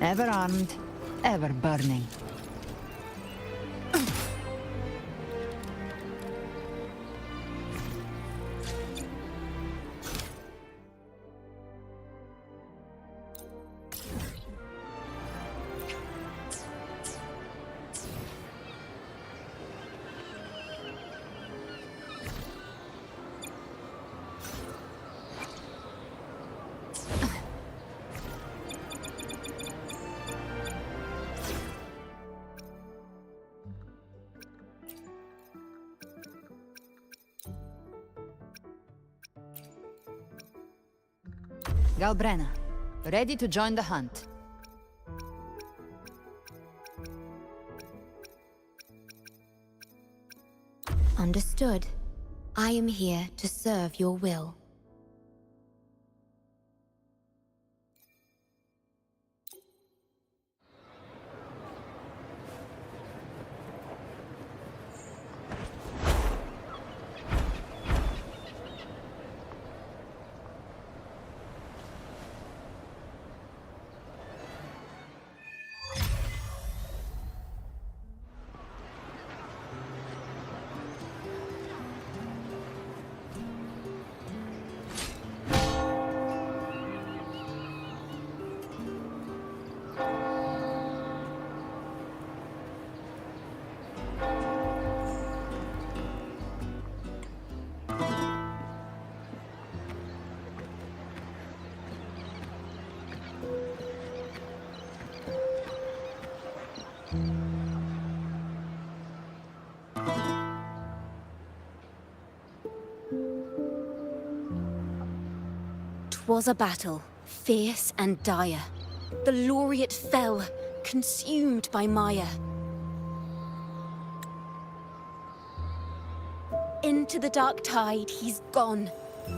Ever armed, ever burning. Galbrenna, ready to join the hunt. Understood. I am here to serve your will. Was a battle, fierce and dire. The laureate fell, consumed by mire. Into the dark tide he's gone,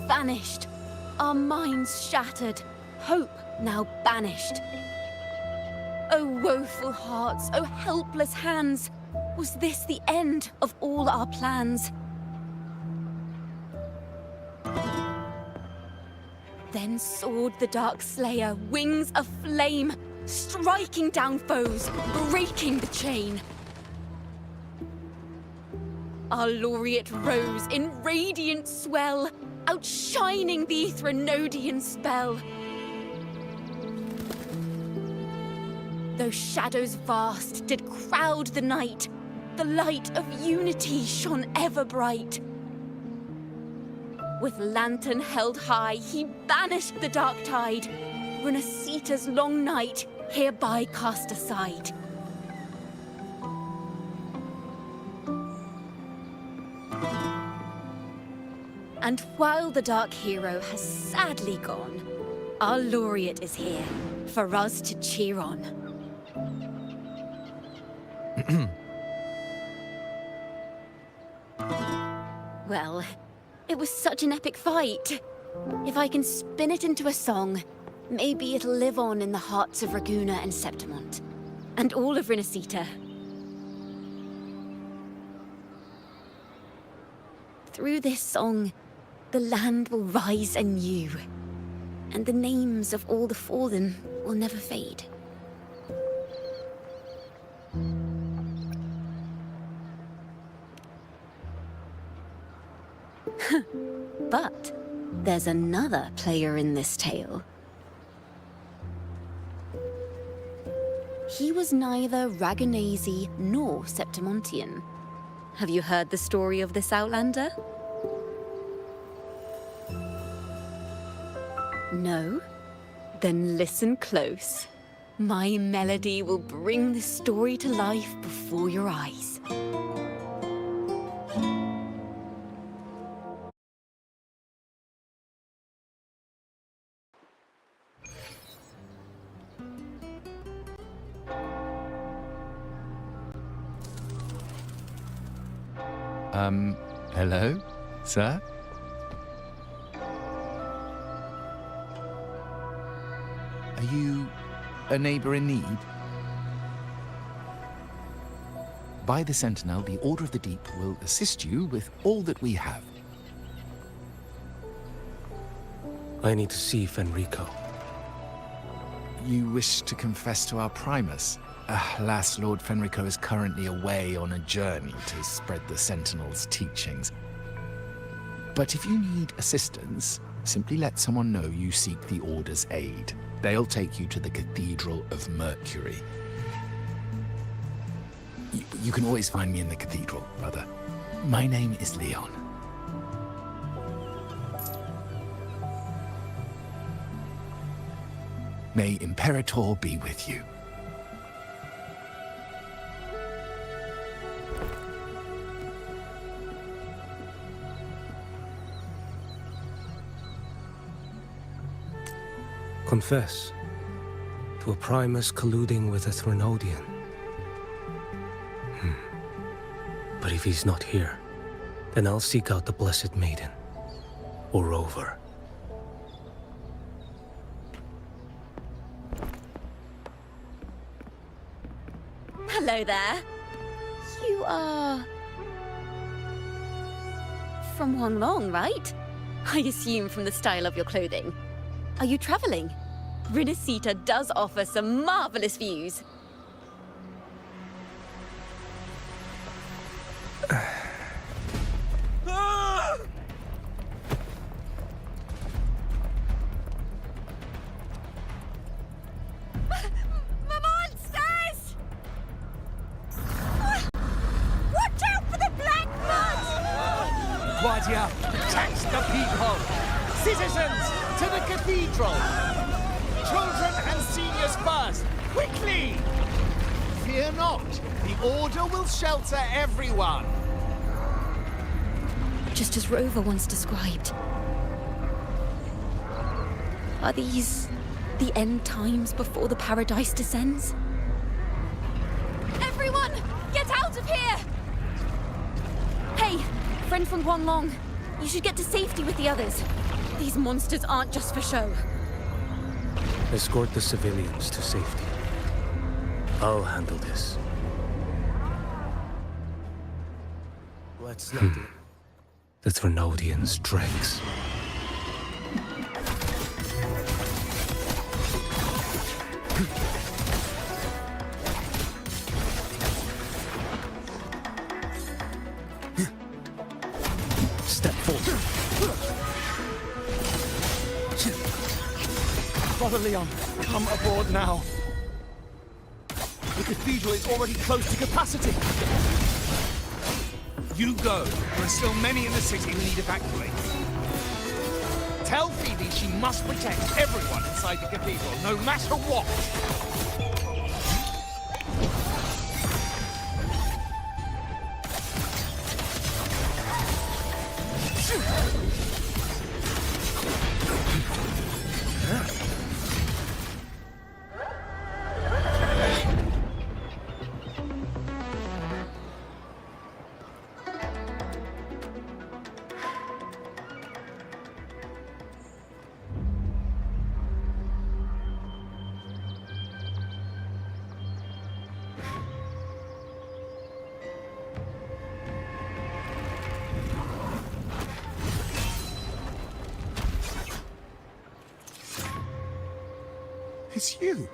vanished. Our minds shattered, hope now banished. Oh woeful hearts, oh helpless hands, was this the end of all our plans? Then soared the Dark Slayer, wings aflame, striking down foes, breaking the chain. Our laureate rose in radiant swell, outshining the Threnodian spell. Though shadows vast did crowd the night, the light of unity shone ever bright. With lantern held high, he banished the dark tide, Renasita's long night hereby cast aside. And while the dark hero has sadly gone, our laureate is here for us to cheer on. Well, it was such an epic fight. If I can spin it into a song, maybe it'll live on in the hearts of Raguna and Septimont, and all of Renasita. Through this song, the land will rise anew, and the names of all the fallen will never fade. But there's another player in this tale. He was neither Raganese nor Septimontian. Have you heard the story of this outlander? No? Then listen close. My melody will bring this story to life before your eyes. Hello, sir? Are you a neighbor in need? By the Sentinel, the Order of the Deep will assist you with all that we have. I need to see Fenrico. You wish to confess to our Primus? Alas, Lord Fenrico is currently away on a journey to spread the Sentinel's teachings. But if you need assistance, simply let someone know you seek the Order's aid. They'll take you to the Cathedral of Mercury. You can always find me in the Cathedral, brother. My name is Leon. May Imperator be with you. Confess to a Primus colluding with a Threnodian. But if he's not here, then I'll seek out the Blessed Maiden. Or Rover. Hello there. You are... from Huanglong, right? I assume from the style of your clothing. Are you traveling? Rinasita does offer some marvelous views. Guardia, protect the people! Citizens, to the cathedral! Children and seniors first! Quickly! Fear not, the Order will shelter everyone! Just as Rover once described. Are these the end times before the paradise descends? Everyone, get out of here! Hey, friend from Huanglong, you should get to safety with the others. These monsters aren't just for show. Escort the civilians to safety. I'll handle this. Let's not do The Threnodian's dregs. Step forward. Father Leon, come aboard now. The cathedral is already close to capacity. You go. There are still many in the city who need evacuating. Tell Phoebe she must protect everyone inside the cathedral, no matter what. It's you.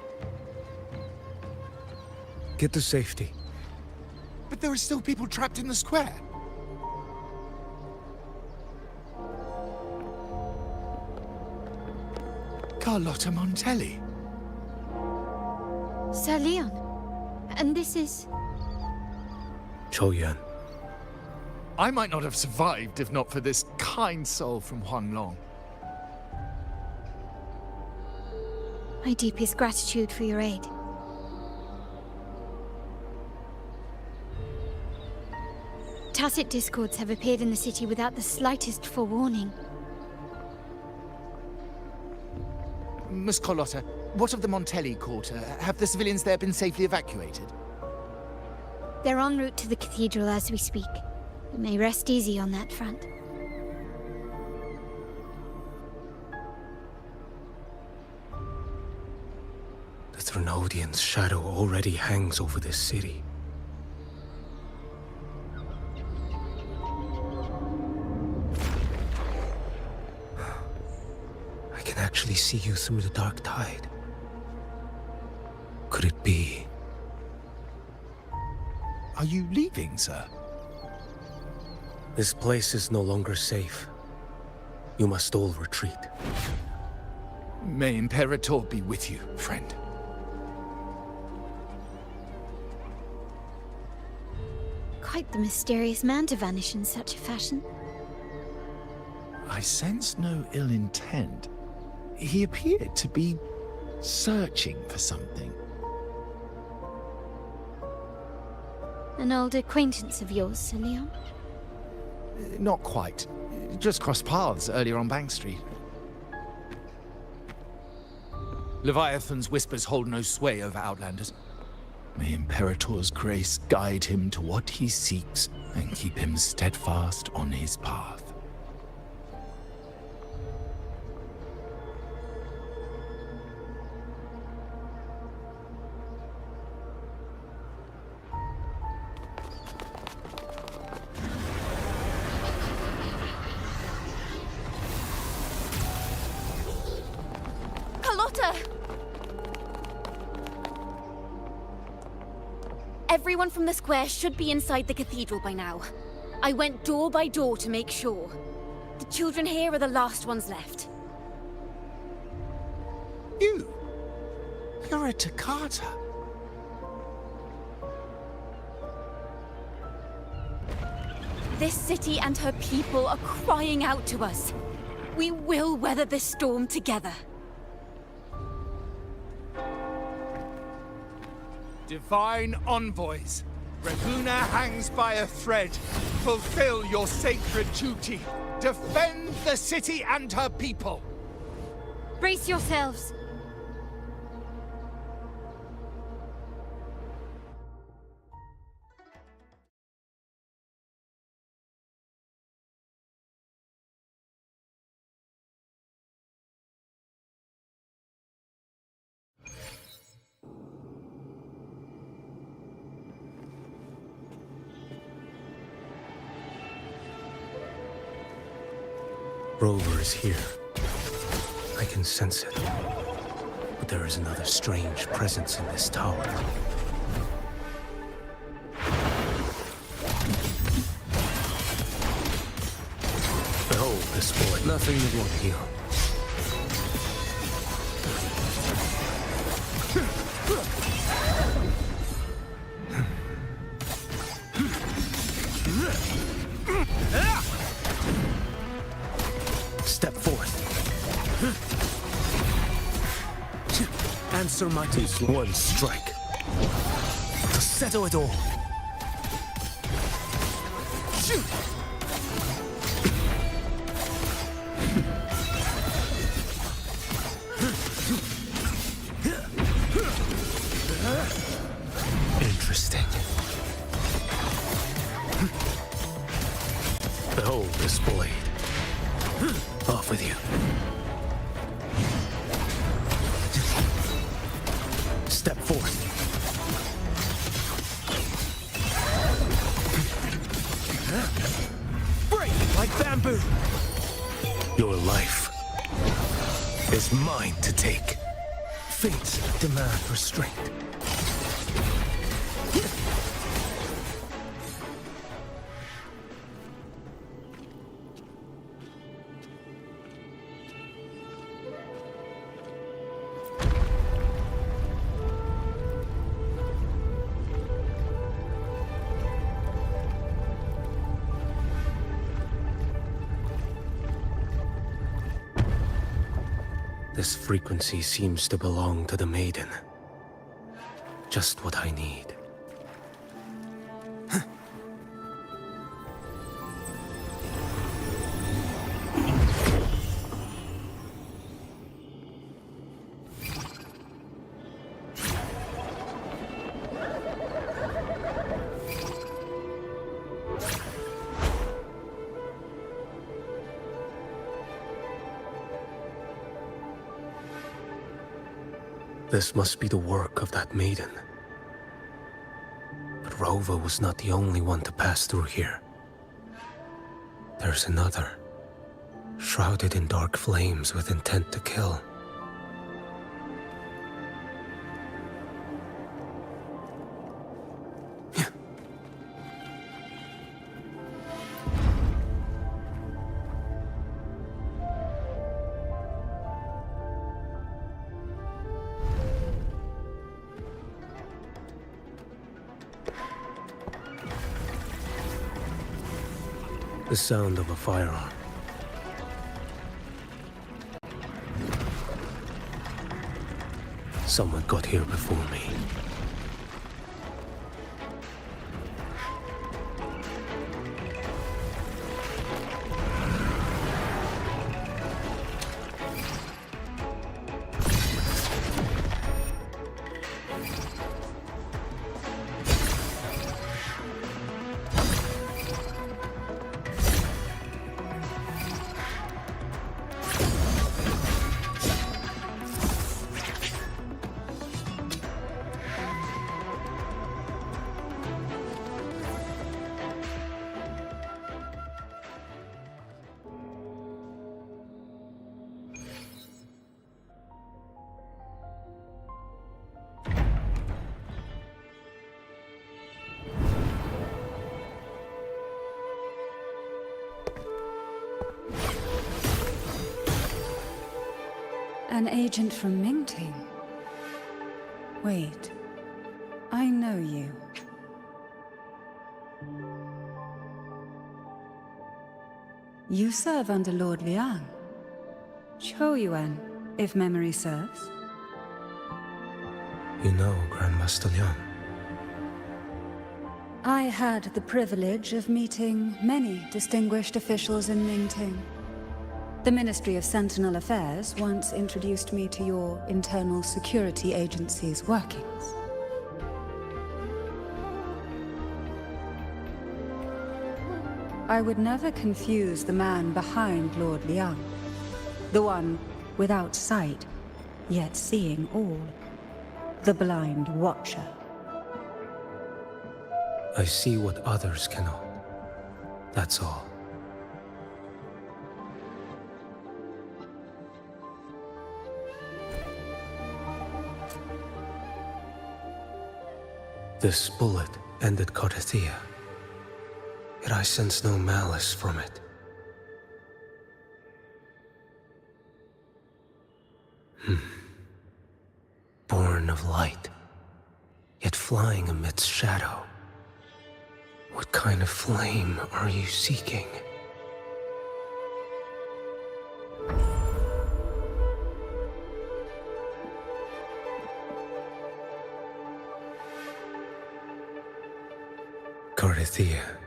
Get to safety. But there are still people trapped in the square. Carlotta Montelli. Sir Leon. And this is... Qiuyuan. I might not have survived if not for this kind soul from Huanglong. My deepest gratitude for your aid. Tacit discords have appeared in the city without the slightest forewarning. Miss Carlotta, what of the Montelli quarter? Have the civilians there been safely evacuated? They're en route to the cathedral as we speak. You may rest easy on that front. The Threnodian's shadow already hangs over this city. I actually see you through the dark tide. Could it be? Are you leaving, sir? This place is no longer safe. You must all retreat. May Imperator be with you, friend. Quite the mysterious man to vanish in such a fashion. I sense no ill intent. He appeared to be searching for something. An old acquaintance of yours, Sir Leon? Not quite. Just crossed paths earlier on Bank Street. Leviathan's whispers hold no sway over Outlanders. May Imperator's grace guide him to what he seeks and keep him steadfast on his path. Everyone from the square should be inside the cathedral by now. I went door by door to make sure. The children here are the last ones left. You're a Toccata. This city and her people are crying out to us. We will weather this storm together. Divine envoys, Raguna hangs by a thread. Fulfill your sacred duty. Defend the city and her people. Brace yourselves! Rover is here. I can sense it. But there is another strange presence in this tower. Behold this boy. Nothing that won't heal. Step forth. Answer my teeth. One strike. To settle it all. Shoot! Interesting. Behold this blade. Off with you. Step forth. Break like bamboo. Your life is mine to take. Fates demand restraint. This frequency seems to belong to the maiden. Just what I need. This must be the work of that maiden. But Rova was not the only one to pass through here. There's another, shrouded in dark flames with intent to kill. The sound of a firearm. Someone got here before me. An agent from Mingting? Wait, I know you. You serve under Lord Liang. Qiuyuan, if memory serves. You know Grandmaster Liang. I had the privilege of meeting many distinguished officials in Mingting. The Ministry of Sentinel Affairs once introduced me to your internal security agency's workings. I would never confuse the man behind Lord Liang. The one without sight, yet seeing all. The blind watcher. I see what others cannot. That's all. This bullet ended Qiuyuan, yet I sense no malice from it. Born of light, yet flying amidst shadow. What kind of flame are you seeking? Qiuyuan,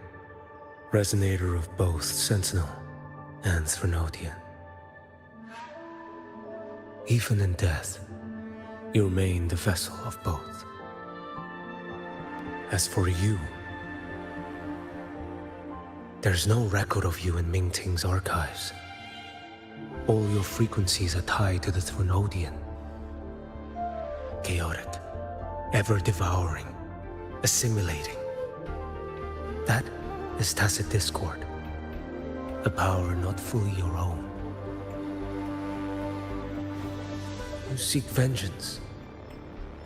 resonator of both Sentinel and Threnodian. Even in death, you remain the vessel of both. As for you, there's no record of you in Mingting's archives. All your frequencies are tied to the Threnodian. Chaotic, ever-devouring, assimilating. That is tacit discord, a power not fully your own. You seek vengeance,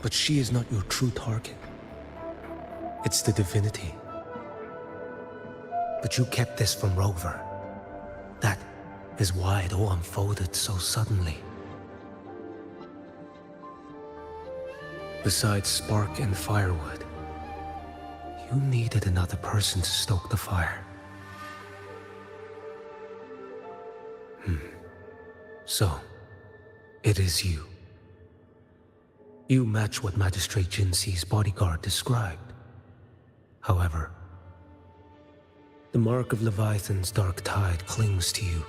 but she is not your true target. It's the divinity. But you kept this from Rover. That is why it all unfolded so suddenly. Besides spark and firewood, you needed another person to stoke the fire. So, it is you. You match what Magistrate Jinxi's bodyguard described. However, the mark of Leviathan's dark tide clings to you.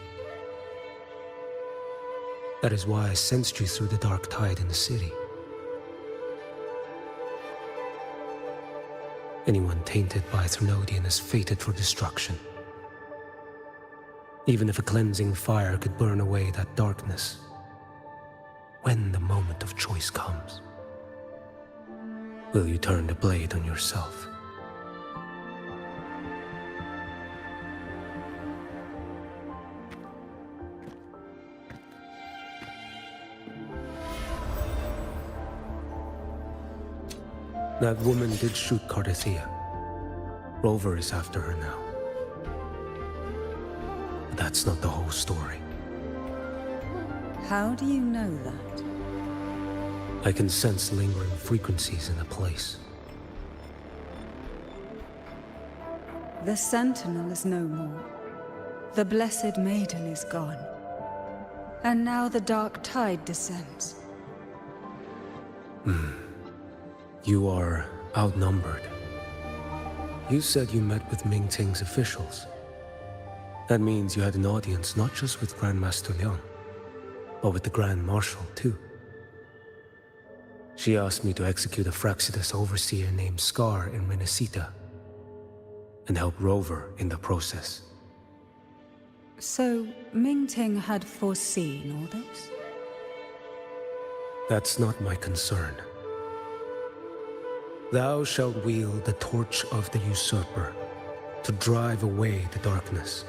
That is why I sensed you through the dark tide in the city. Anyone tainted by Threnodian is fated for destruction. Even if a cleansing fire could burn away that darkness, when the moment of choice comes, will you turn the blade on yourself? That woman did shoot Qiuyuan. Rover is after her now. But that's not the whole story. How do you know that? I can sense lingering frequencies in the place. The Sentinel is no more. The Blessed Maiden is gone. And now the dark tide descends. You are outnumbered. You said you met with Mingting's officials. That means you had an audience not just with Grandmaster Liang, but with the Grand Marshal too. She asked me to execute a Fraxidus overseer named Scar in Renacita, and help Rover in the process. So, Mingting had foreseen all this? That's not my concern. Thou shalt wield the torch of the usurper to drive away the darkness.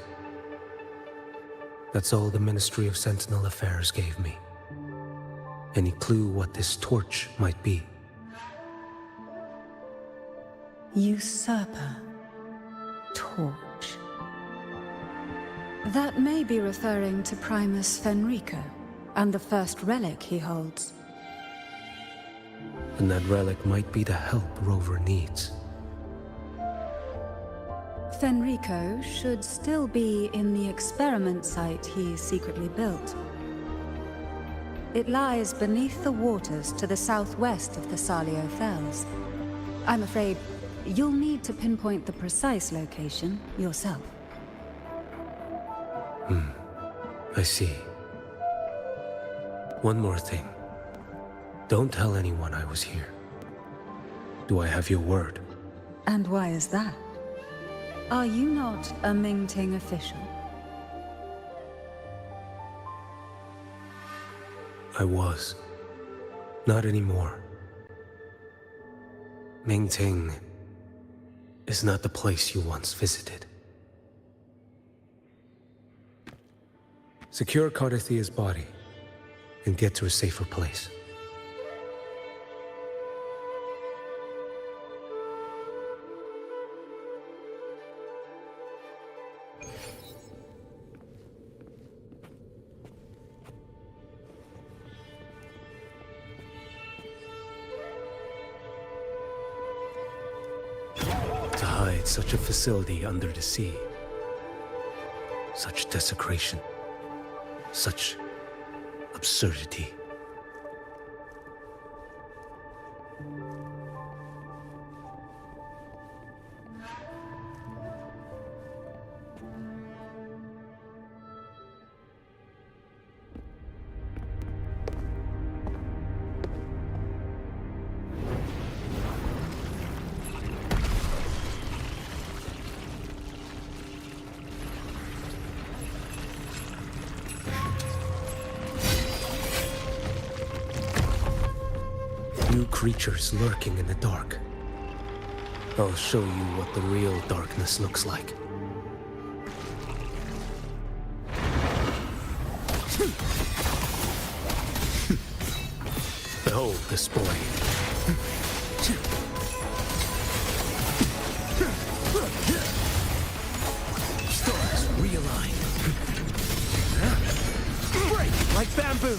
That's all the Ministry of Sentinel Affairs gave me. Any clue what this torch might be? Usurper. Torch. That may be referring to Primus Fenrico, and the first relic he holds. And that relic might be the help Rover needs. Fenrico should still be in the experiment site he secretly built. It lies beneath the waters to the southwest of the Salio Fells. I'm afraid you'll need to pinpoint the precise location yourself. I see. One more thing. Don't tell anyone I was here. Do I have your word? And why is that? Are you not a Mingting official? I was. Not anymore. Mingting is not the place you once visited. Secure Cardathia's body and get to a safer place. To hide such a facility under the sea. Such desecration. Such absurdity. New creatures lurking in the dark. I'll show you what the real darkness looks like. Behold this boy. Stars realign. Break like bamboo.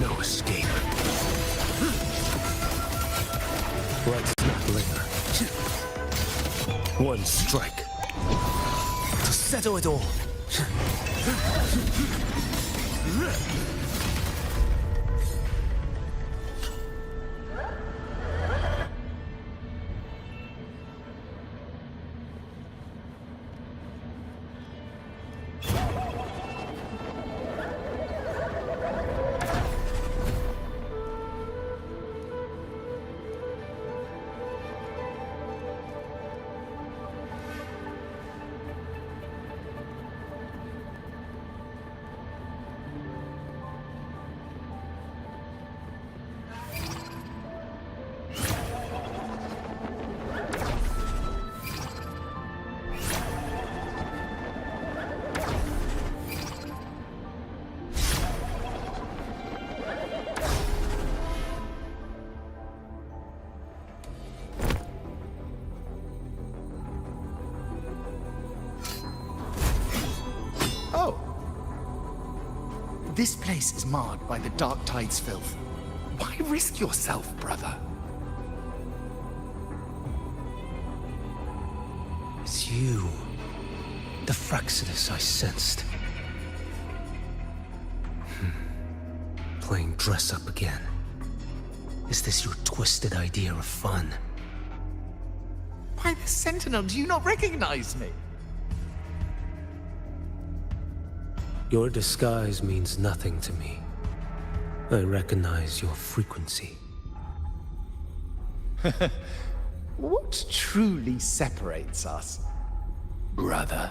No escape. Let's not linger. One strike to settle it all. This place is marred by the Dark Tide's filth. Why risk yourself, brother? It's you. The Fraxidus I sensed. Playing dress-up again. Is this your twisted idea of fun? Why, the Sentinel, do you not recognize me? Your disguise means nothing to me. I recognize your frequency. What truly separates us, brother?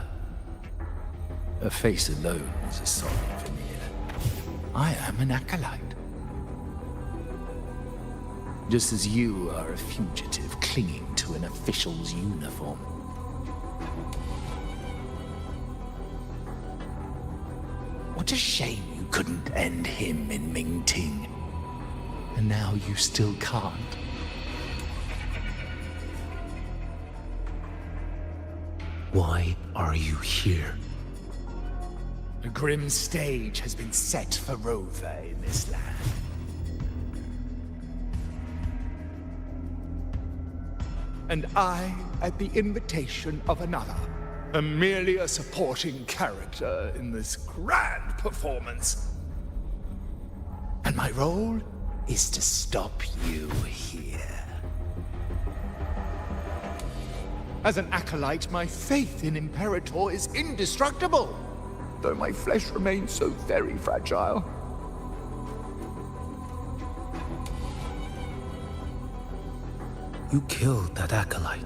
A face alone is a solid veneer. I am an acolyte. Just as you are a fugitive clinging to an official's uniform. What a shame you couldn't end him in Mingting. And now you still can't. Why are you here? A grim stage has been set for HaerZa in this land. And I, at the invitation of another, am merely a supporting character in this grand performance. And my role is to stop you here. As an acolyte, my faith in Imperator is indestructible, though my flesh remains so very fragile. You killed that acolyte.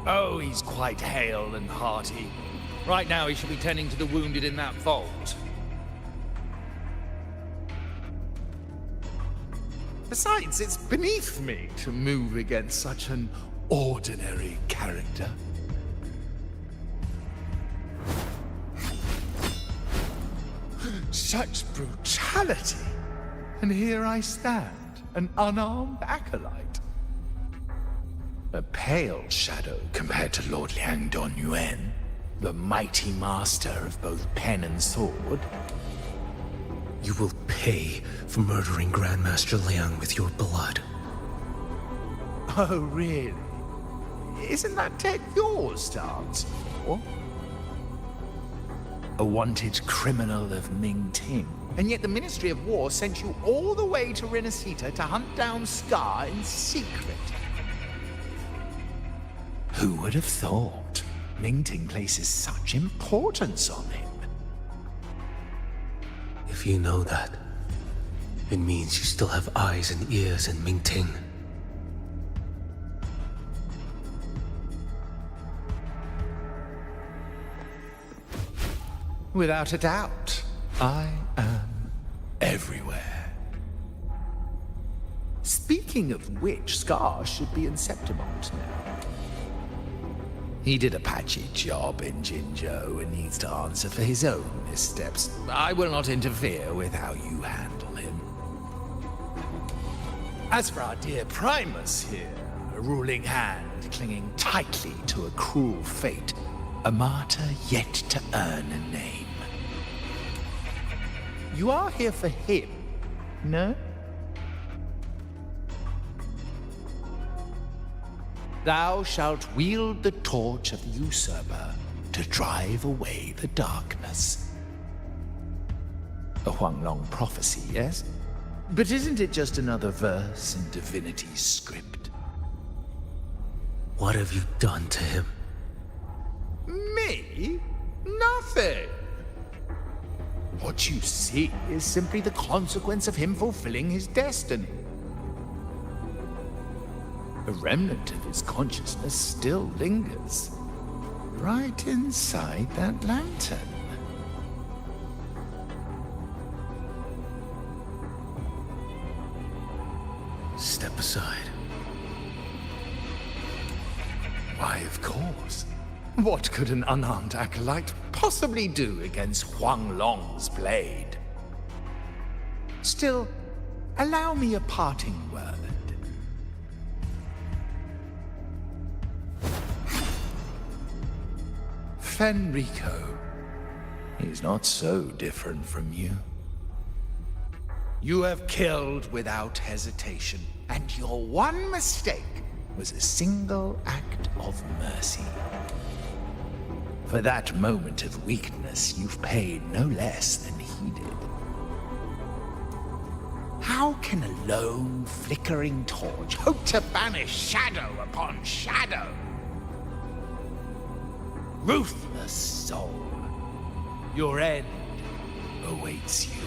Oh, he's quite hale and hearty. Right now he should be tending to the wounded in that vault. Besides, it's beneath me to move against such an ordinary character. Such brutality! And here I stand, an unarmed acolyte. A pale shadow compared to Lord Liang Donyuan, the mighty master of both pen and sword. You will pay for murdering Grandmaster Liang with your blood. Oh, really? Isn't that tech your stance? Or? A wanted criminal of Mingting. And yet the Ministry of War sent you all the way to Renacita to hunt down Scar in secret. Who would have thought Mingting places such importance on him? If you know that, it means you still have eyes and ears in Mingting. Without a doubt, I am everywhere. Speaking of which, Scar should be in Septimont now. He did a patchy job in Jinzhou and needs to answer for his own missteps. I will not interfere with how you handle him. As for our dear Primus here, a ruling hand clinging tightly to a cruel fate, a martyr yet to earn a name. You are here for him, no? Thou shalt wield the torch of the usurper to drive away the darkness. A Huanglong prophecy, yes? But isn't it just another verse in Divinity's script? What have you done to him? Me? Nothing! What you see is simply the consequence of him fulfilling his destiny. A remnant of his consciousness still lingers, right inside that lantern. Step aside. Why, of course. What could an unarmed acolyte possibly do against Huanglong's blade? Still, allow me a parting word. Fenrico, He's not so different from you. You have killed without hesitation, and your one mistake was a single act of mercy. For that moment of weakness, you've paid no less than he did. How can a lone, flickering torch hope to banish shadow upon shadow? Ruthless soul, your end awaits you.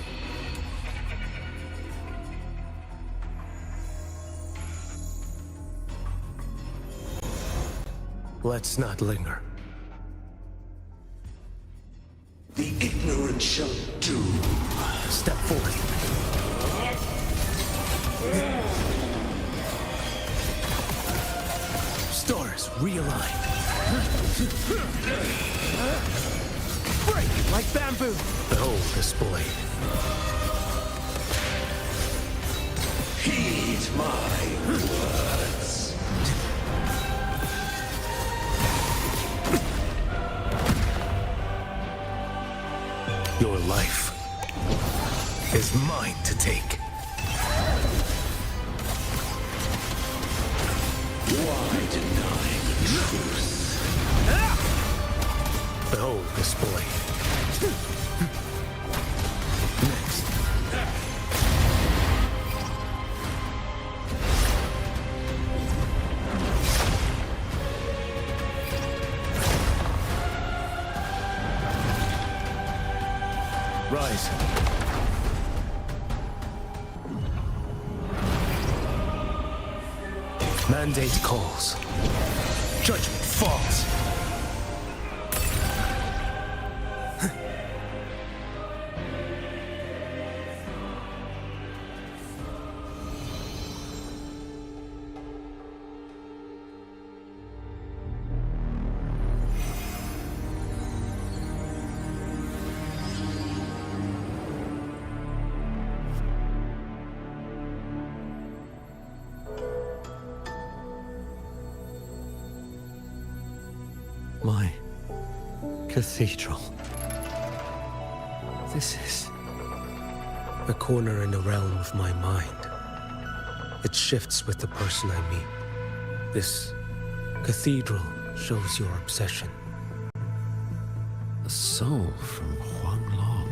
Let's not linger. The ignorant shall do. Step forward. Stars realign. Break like bamboo. Behold this blade. Heed my words. Your life is mine to take. Why deny the truth? Behold this blade. Next. Rise. Mandate calls. Judgment falls. My cathedral. This is... A corner in the realm of my mind. It shifts with the person I meet. This cathedral shows your obsession. a soul from Huanglong.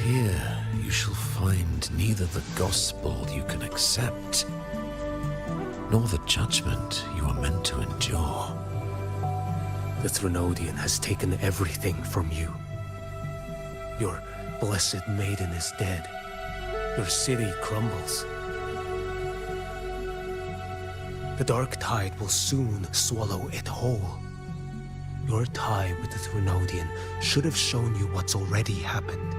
Here you shall find neither the gospel you can accept, nor the judgment you are meant to endure. The Threnodian has taken everything from you. Your blessed maiden is dead. Your city crumbles. The dark tide will soon swallow it whole. Your tie with the Threnodian should have shown you what's already happened.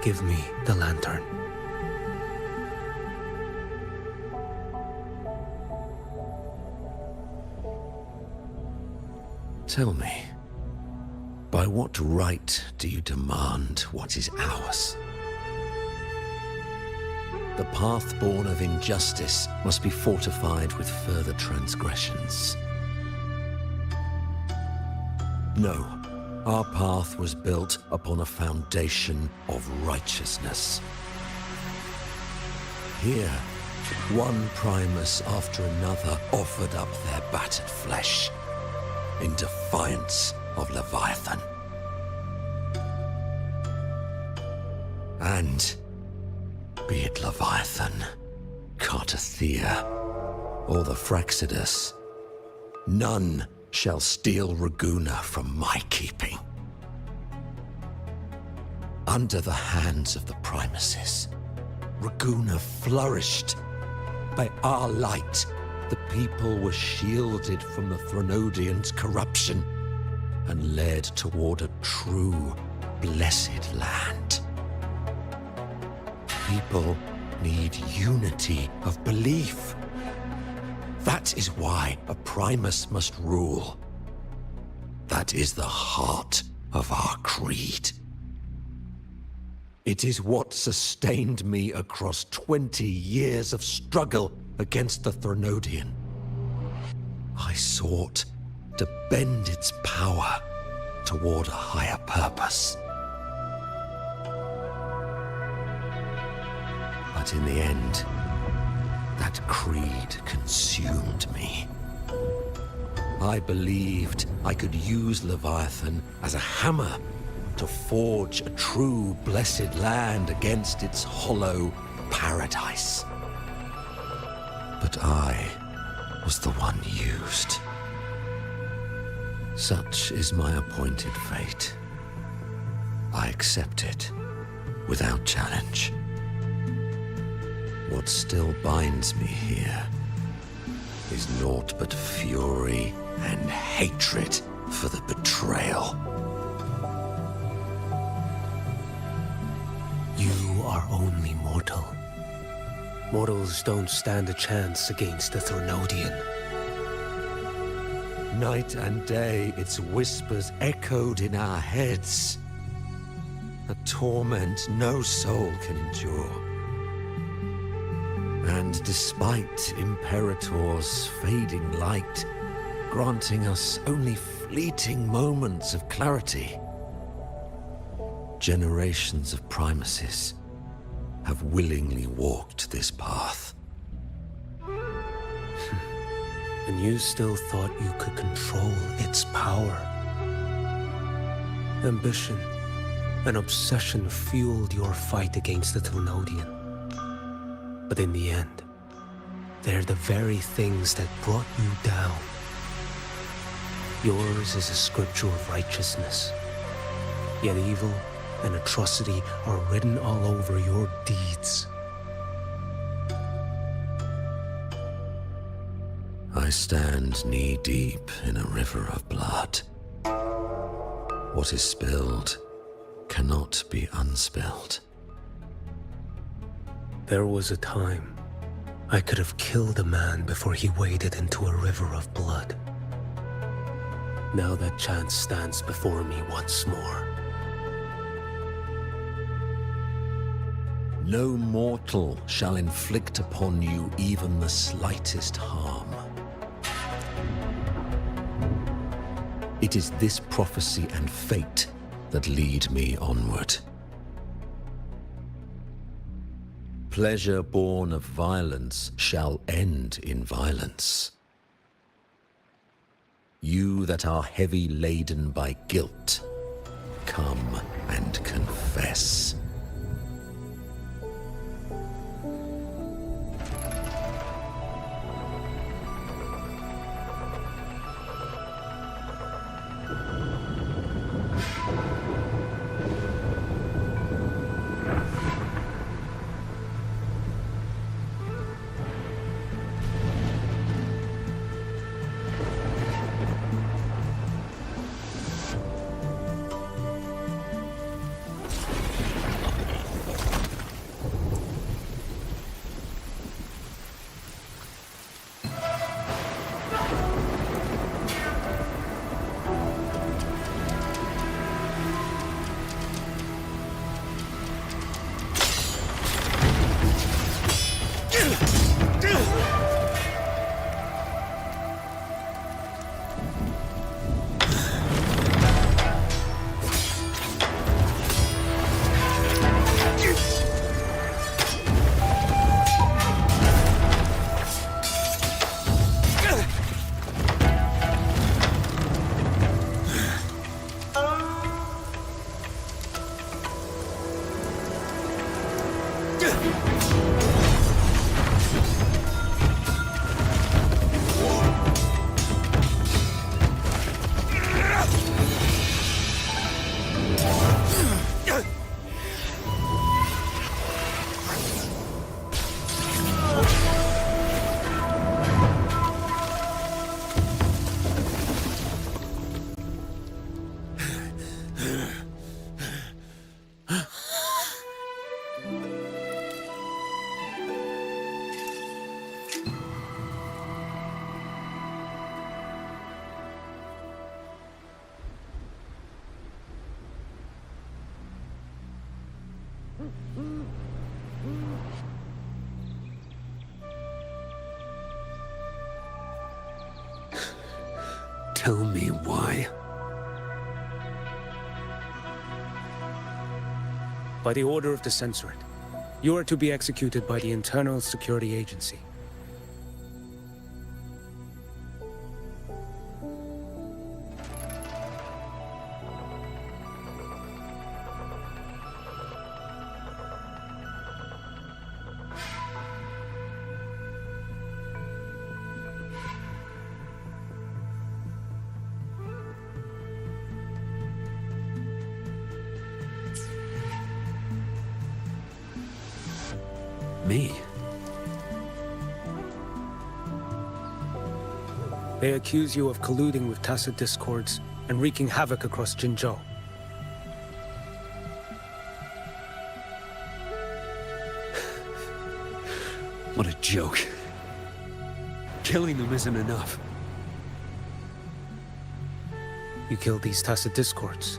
Give me the lantern. Tell me, by what right do you demand what is ours? The path born of injustice must be fortified with further transgressions. No, our path was built upon a foundation of righteousness. Here, one Primus after another offered up their battered flesh in defiance of Leviathan. And be it Leviathan, Cartathea, or the Fraxidus, none shall steal Raguna from my keeping. Under the hands of the Primuses, Raguna flourished. By our light, the people were shielded from the Threnodians' corruption and led toward a true, blessed land. People need unity of belief. That is why a Primus must rule. That is the heart of our creed. It is what sustained me across 20 years of struggle against the Threnodian. I sought to bend its power toward a higher purpose. But in the end, that creed consumed me. I believed I could use Leviathan as a hammer to forge a true blessed land against its hollow paradise. But I was the one used. Such is my appointed fate. I accept it without challenge. What still binds me here is naught but fury and hatred for the betrayal. You are only mortal. Mortals don't stand a chance against the Threnodian. Night and day, its whispers echoed in our heads. A torment no soul can endure. And despite Imperator's fading light, granting us only fleeting moments of clarity, generations of primacies have willingly walked this path. And you still thought you could control its power. Ambition and obsession fueled your fight against the Threnodian. But in the end, they're the very things that brought you down. Yours is a scripture of righteousness, yet evil and atrocity are written all over your deeds. I stand knee-deep in a river of blood. What is spilled cannot be unspilled. There was a time I could have killed a man before he waded into a river of blood. Now that chance stands before me once more. No mortal shall inflict upon you even the slightest harm. It is this prophecy and fate that lead me onward. Pleasure born of violence shall end in violence. You that are heavy laden by guilt, come and confess. Tell me why. By the order of the Censorate, you are to be executed by the Internal Security Agency. Me? They accuse you of colluding with tacit discords and wreaking havoc across Jinzhou. What a joke. Killing them isn't enough. You killed these tacit discords.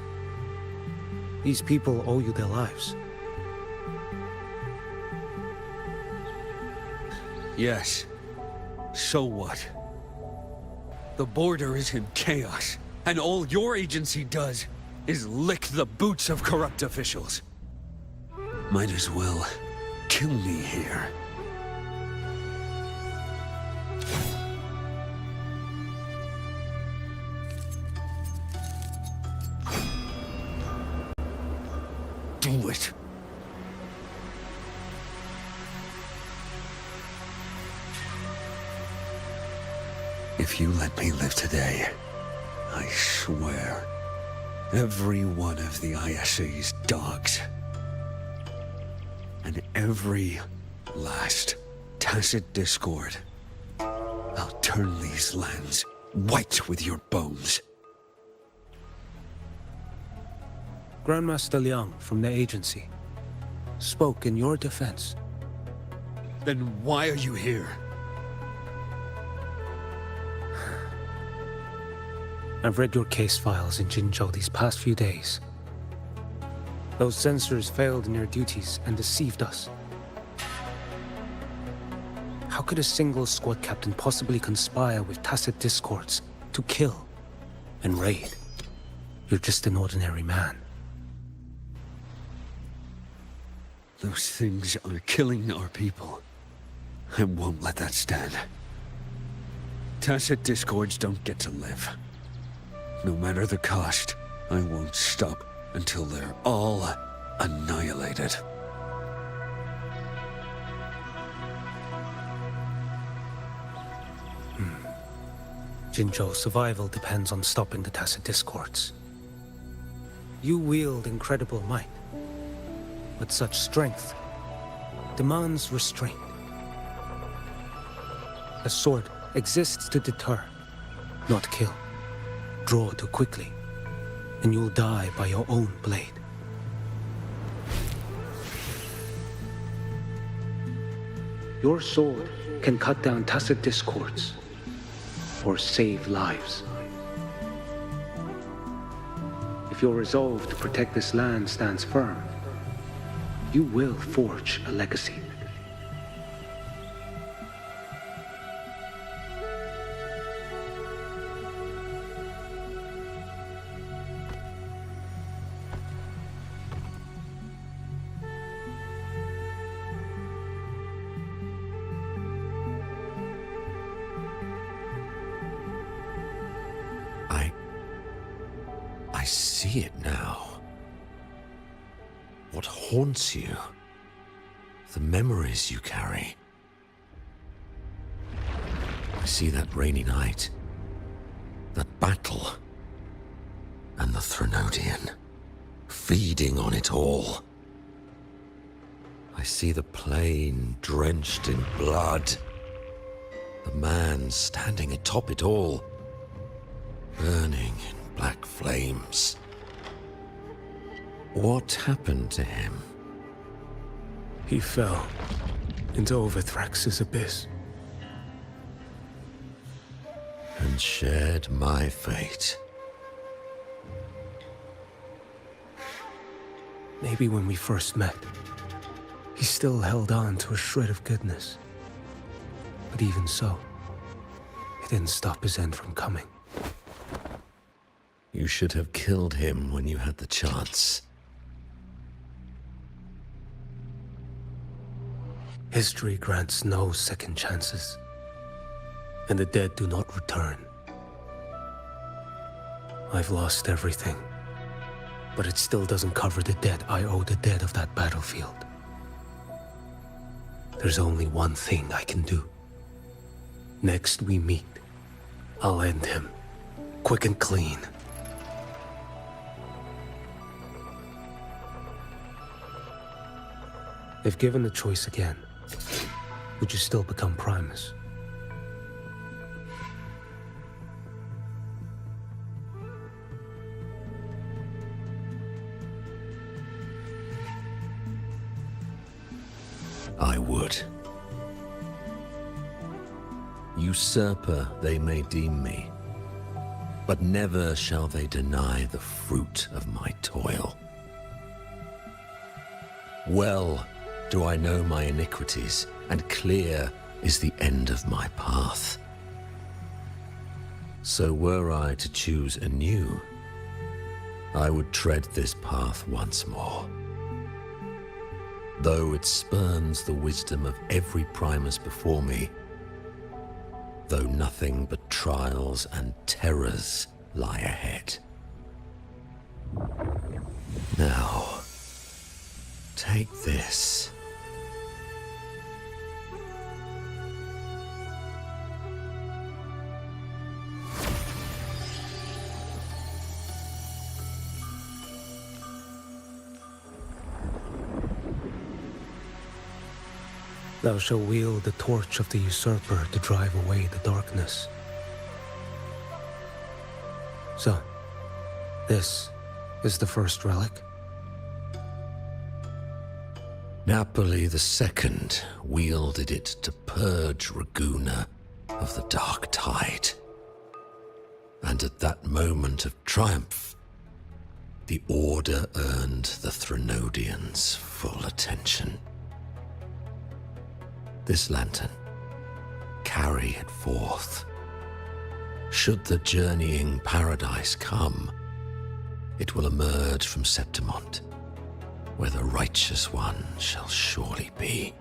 These people owe you their lives. Yes. So what? The border is in chaos, and all your agency does is lick the boots of corrupt officials. Might as well kill me here. Do it. If you let me live today, I swear, every one of the ISA's dogs, and every last tacit discord, I'll turn these lands white with your bones. Grandmaster Liang from the agency spoke in your defense. Then why are you here? I've read your case files in Jinzhou these past few days. Those censors failed in their duties and deceived us. How could a single squad captain possibly conspire with tacit discords to kill and raid? You're just an ordinary man. Those things are killing our people. I won't let that stand. Tacit discords don't get to live. No matter the cost, I won't stop until they're all annihilated. Jinzhou's survival depends on stopping the tacit discords. You wield incredible might, but such strength demands restraint. A sword exists to deter, not kill. Draw too quickly, and you'll die by your own blade. Your sword can cut down tacit discords, or save lives. If your resolve to protect this land stands firm, you will forge a legacy. I see it now. What haunts you? The memories you carry. I see that rainy night, that battle, and the Threnodian, feeding on it all. I see the plain drenched in blood, the man standing atop it all, burning in black flames. What happened to him? He fell into Overthrax's abyss. And shared my fate. Maybe when we first met, he still held on to a shred of goodness. But even so, it didn't stop his end from coming. You should have killed him when you had the chance. History grants no second chances, and the dead do not return. I've lost everything, but it still doesn't cover the debt I owe the dead of that battlefield. There's only one thing I can do. Next we meet, I'll end him, quick and clean. If given the choice again, would you still become Primus? I would. Usurper they may deem me, but never shall they deny the fruit of my toil. Well do I know my iniquities, and clear is the end of my path. So were I to choose anew, I would tread this path once more. Though it spurns the wisdom of every Primus before me, though nothing but trials and terrors lie ahead. Now, take this. Thou shalt wield the torch of the usurper to drive away the darkness. So, this is the first relic? Napoli II wielded it to purge Raguna of the dark tide. And at that moment of triumph, the Order earned the Threnodians full attention. This lantern, carry it forth. Should the journeying paradise come, it will emerge from Septimont, where the righteous one shall surely be.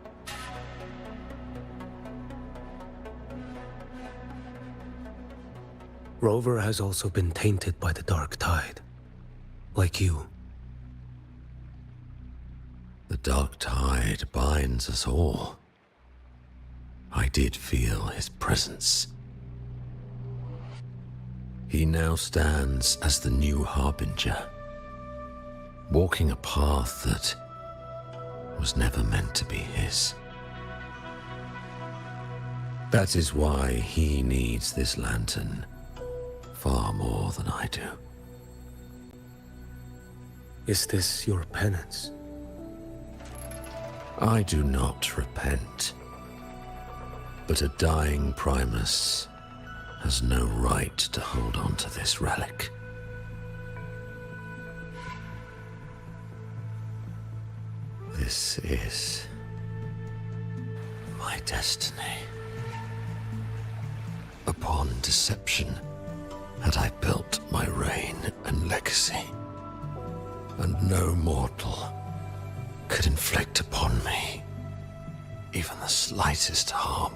Rover has also been tainted by the dark tide, like you. The dark tide binds us all. I did feel his presence. He now stands as the new harbinger, walking a path that was never meant to be his. That is why he needs this lantern far more than I do. Is this your penance? I do not repent. But a dying Primus has no right to hold on to this relic. This is my destiny. Upon deception had I built my reign and legacy, and no mortal could inflict upon me even the slightest harm.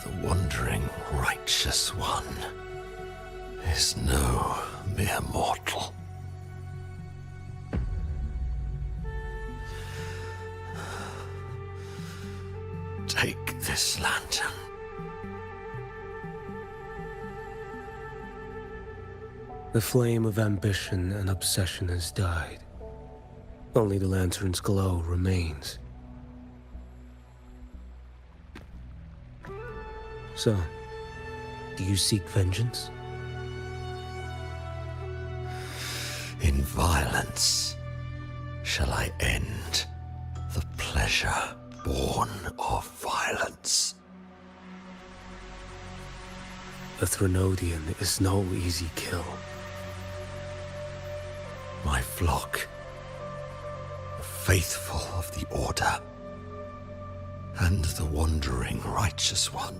The wandering righteous one is no mere mortal. Take this lantern. The flame of ambition and obsession has died. Only the lantern's glow remains. So, do you seek vengeance? In violence shall I end the pleasure born of violence. A Threnodian is no easy kill. My flock, the faithful of the Order, and the wandering righteous one,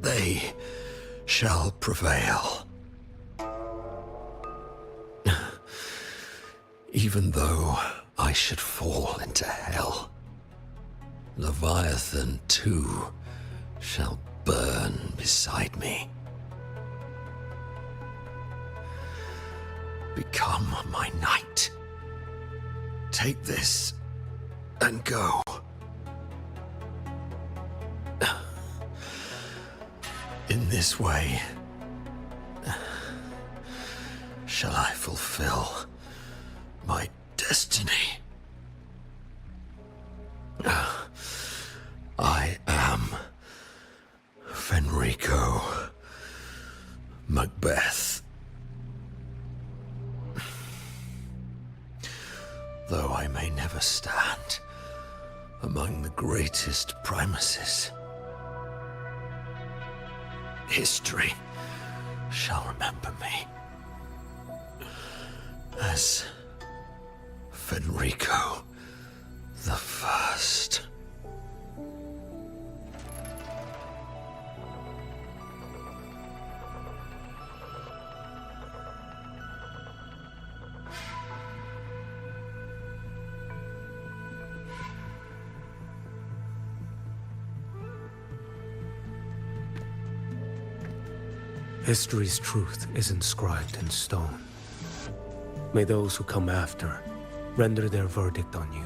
they shall prevail. Even though I should fall into hell, Leviathan too shall burn beside me. Become my knight. Take this and go. In this way, shall I fulfill my destiny. I am Fenrico Macbeth. Though I may never stand among the greatest primuses, history shall remember me as Fenrico the First. History's truth is inscribed in stone. May those who come after render their verdict on you.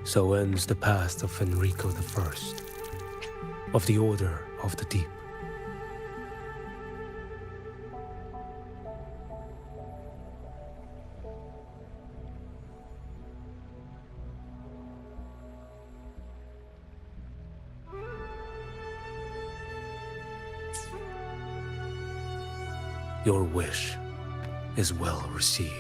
So ends the past of Fenrico I, of the Order of the Deep. Your wish is well received.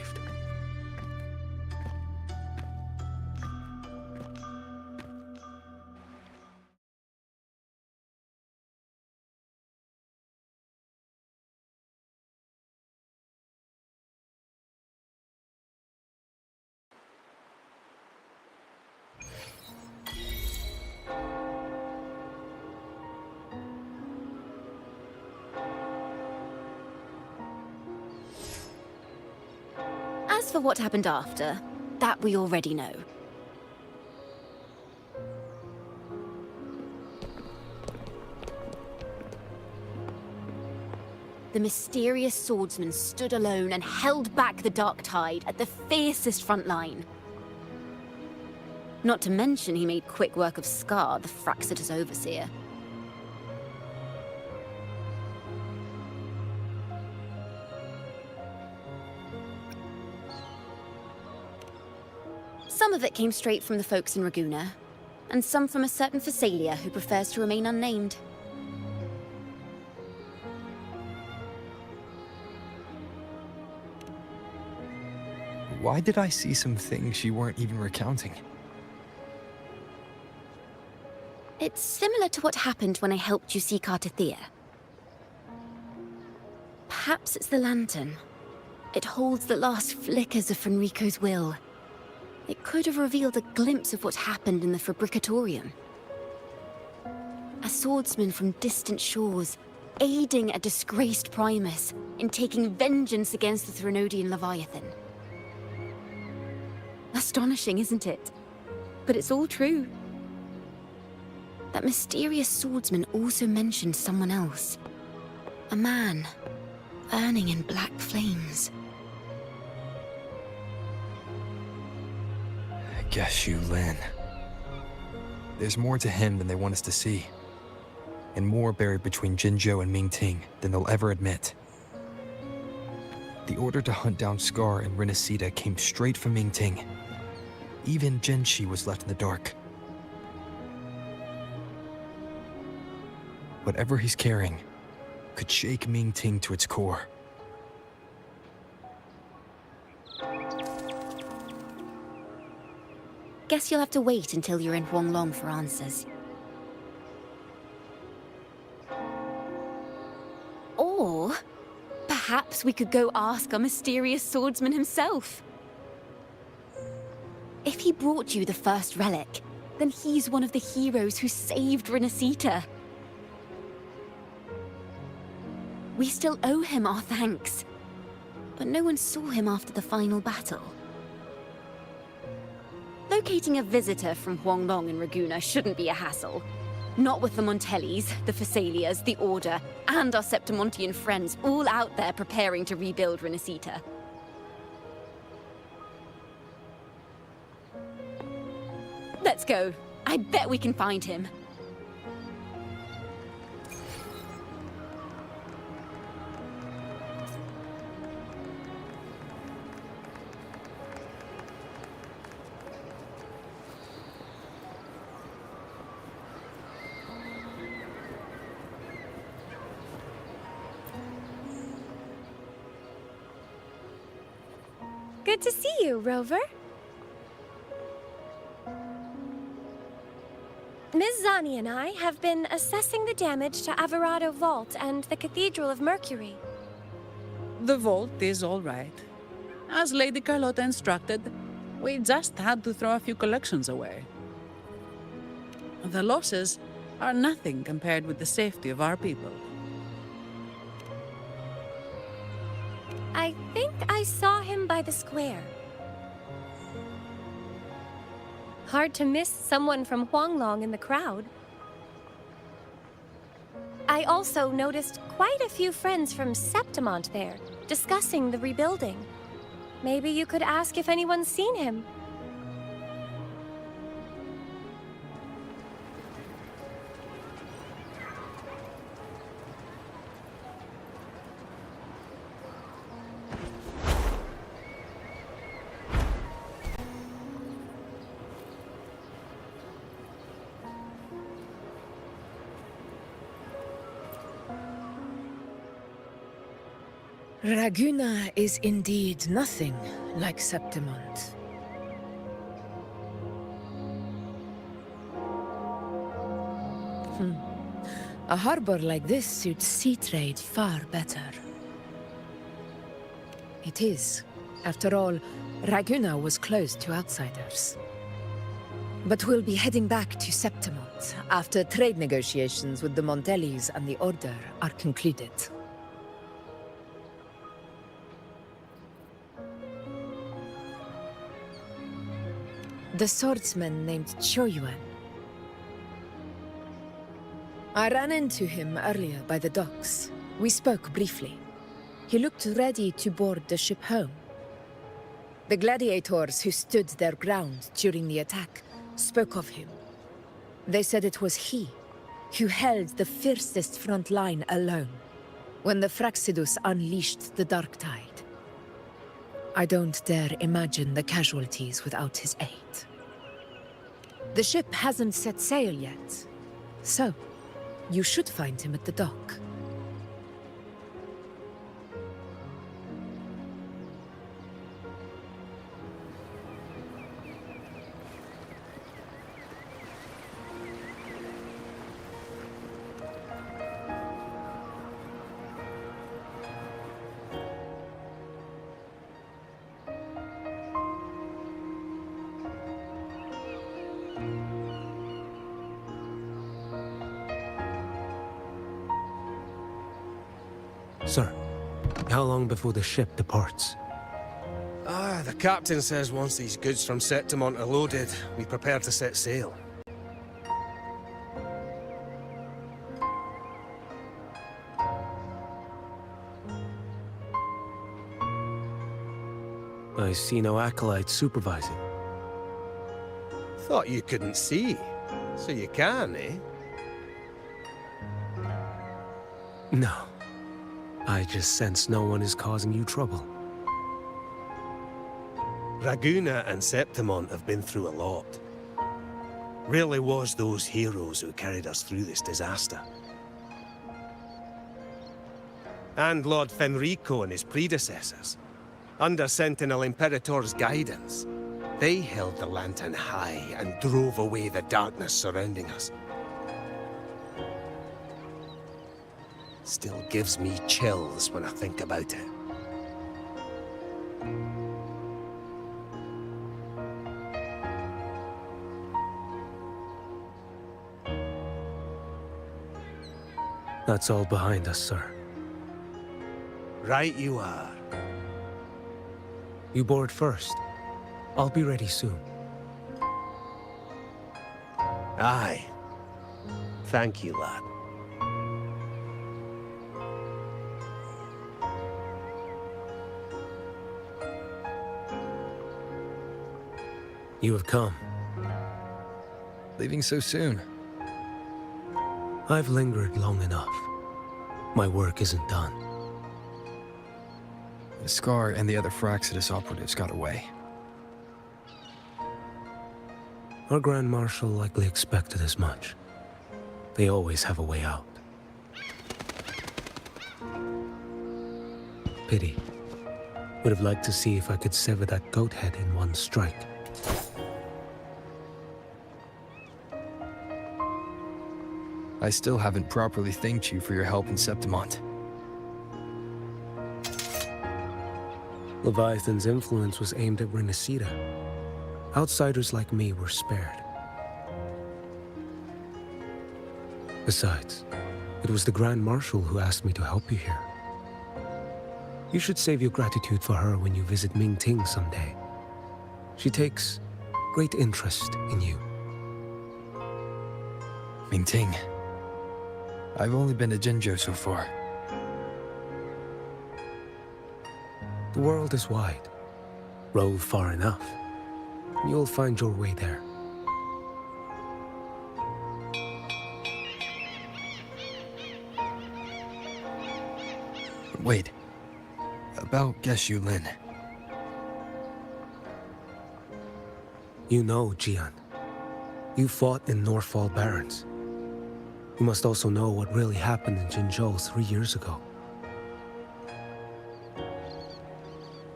As for what happened after, that we already know. The mysterious swordsman stood alone and held back the dark tide at the fiercest front line. Not to mention he made quick work of Scar, the Fraxita's overseer. Some of it came straight from the folks in Raguna, and some from a certain Phasalia who prefers to remain unnamed. Why did I see some things you weren't even recounting? It's similar to what happened when I helped you seek Artathea. Perhaps it's the lantern. It holds the last flickers of Fenrico's will. It could have revealed a glimpse of what happened in the Fabricatorium. A swordsman from distant shores, aiding a disgraced Primus in taking vengeance against the Threnodian Leviathan. Astonishing, isn't it? But it's all true. That mysterious swordsman also mentioned someone else. A man, burning in black flames. I guess Qiuyuan. There's more to him than they want us to see. And more buried between Jinzhou and Mingting than they'll ever admit. The order to hunt down Scar and Renacida came straight from Mingting. Even Genshi was left in the dark. Whatever he's carrying could shake Mingting to its core. Guess you'll have to wait until you're in Huanglong for answers. Perhaps we could go ask our mysterious swordsman himself. If he brought you the first relic, then he's one of the heroes who saved Renacita. We still owe him our thanks, but no one saw him after the final battle. Locating a visitor from Huanglong and Raguna shouldn't be a hassle. Not with the Montellis, the Phassalias, the Order, and our Septimontian friends all out there preparing to rebuild Renacita. Let's go. I bet we can find him. Good to see you, Rover. Ms. Zani and I have been assessing the damage to Averado Vault and the Cathedral of Mercury. The vault is all right. As Lady Carlotta instructed, we just had to throw a few collections away. The losses are nothing compared with the safety of our people. I think I saw him by the square. Hard to miss someone from Huanglong in the crowd. I also noticed quite a few friends from Septimont there, discussing the rebuilding. Maybe you could ask if anyone's seen him. Raguna is indeed nothing like Septimont. A harbor like this suits sea trade far better. It is. After all, Raguna was closed to outsiders. But we'll be heading back to Septimont after trade negotiations with the Montellis and the Order are concluded. The swordsman named Qiuyuan. I ran into him earlier by the docks. We spoke briefly. He looked ready to board the ship home. The gladiators who stood their ground during the attack spoke of him. They said it was he who held the fiercest front line alone when the Fraxidus unleashed the Dark Tide. I don't dare imagine the casualties without his aid. The ship hasn't set sail yet, so you should find him at the dock. Sir, how long before the ship departs? The captain says once these goods from Septimont are loaded, we prepare to set sail. I see no acolytes supervising. Thought you couldn't see, so you can, eh? No. I just sense no one is causing you trouble. Raguna and Septimont have been through a lot. Really was those heroes who carried us through this disaster. And Lord Fenrico and his predecessors. Under Sentinel Imperator's guidance, they held the lantern high and drove away the darkness surrounding us. Still gives me chills when I think about it. That's all behind us, sir. Right you are. You board first. I'll be ready soon. Aye. Thank you, lad. You have come. Leaving so soon? I've lingered long enough. My work isn't done. The Scar and the other Fraxidus operatives got away. Our Grand Marshal likely expected as much. They always have a way out. Pity. Would have liked to see if I could sever that goat head in one strike. I still haven't properly thanked you for your help in Septimont. Leviathan's influence was aimed at Renacida. Outsiders like me were spared. Besides, it was the Grand Marshal who asked me to help you here. You should save your gratitude for her when you visit Mingting someday. She takes great interest in you. Mingting. I've only been to Jinzhou so far. The world is wide. Row far enough, and you'll find your way there. Wait. About Qiuyuan. You know, Qiuyuan. You fought in Northfall Barrens. You must also know what really happened in Jinzhou 3 years ago.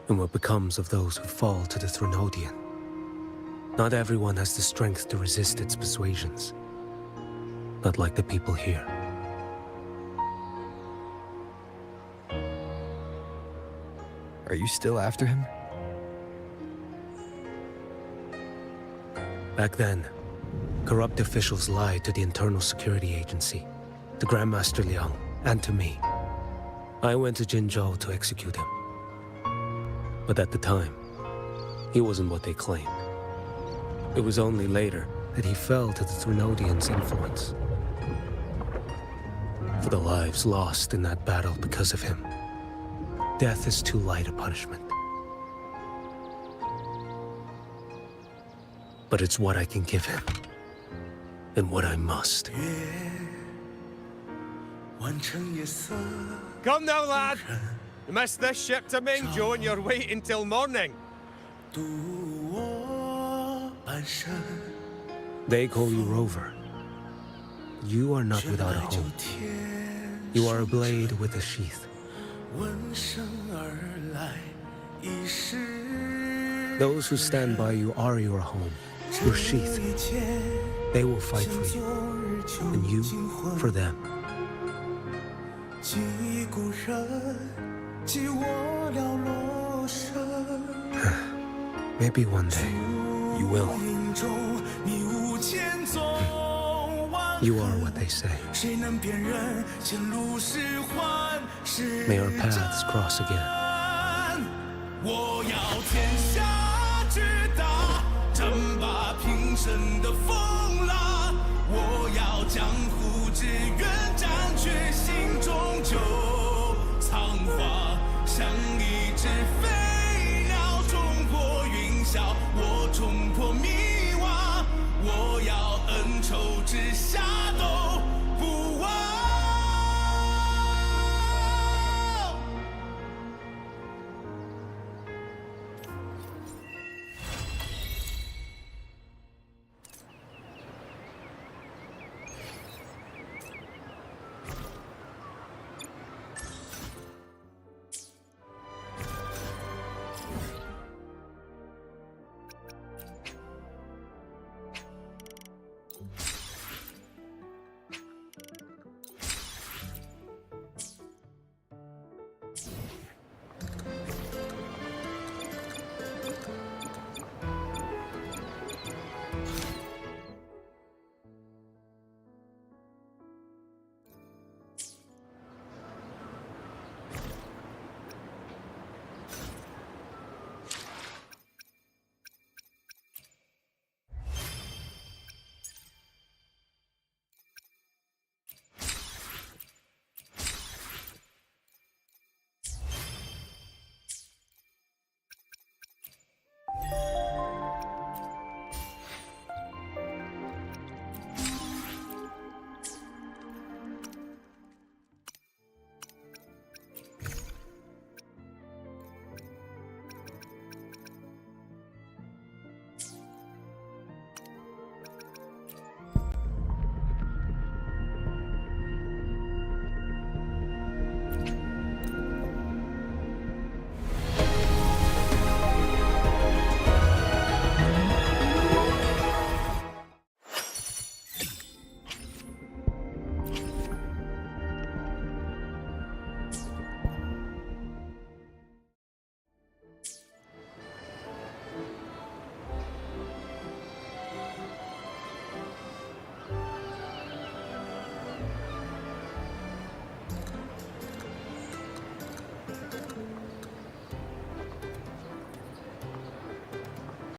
And what becomes of those who fall to the Threnodian. Not everyone has the strength to resist its persuasions. Not like the people here. Are you still after him? Back then, corrupt officials lied to the Internal Security Agency, to Grandmaster Liang, and to me. I went to Jinzhou to execute him. But at the time, he wasn't what they claimed. It was only later that he fell to the Threnodians' influence. For the lives lost in that battle because of him, death is too light a punishment. But it's what I can give him, and what I must. Come now, lad! You missed this ship to Mingzhou and you're waiting till morning. They call you Rover. You are not without a home. You are a blade with a sheath. Those who stand by you are your home, your sheath. They will fight for you, and you for them. Maybe one day, you will. You are what they say. May our paths cross again. 我要天下之大，争霸平生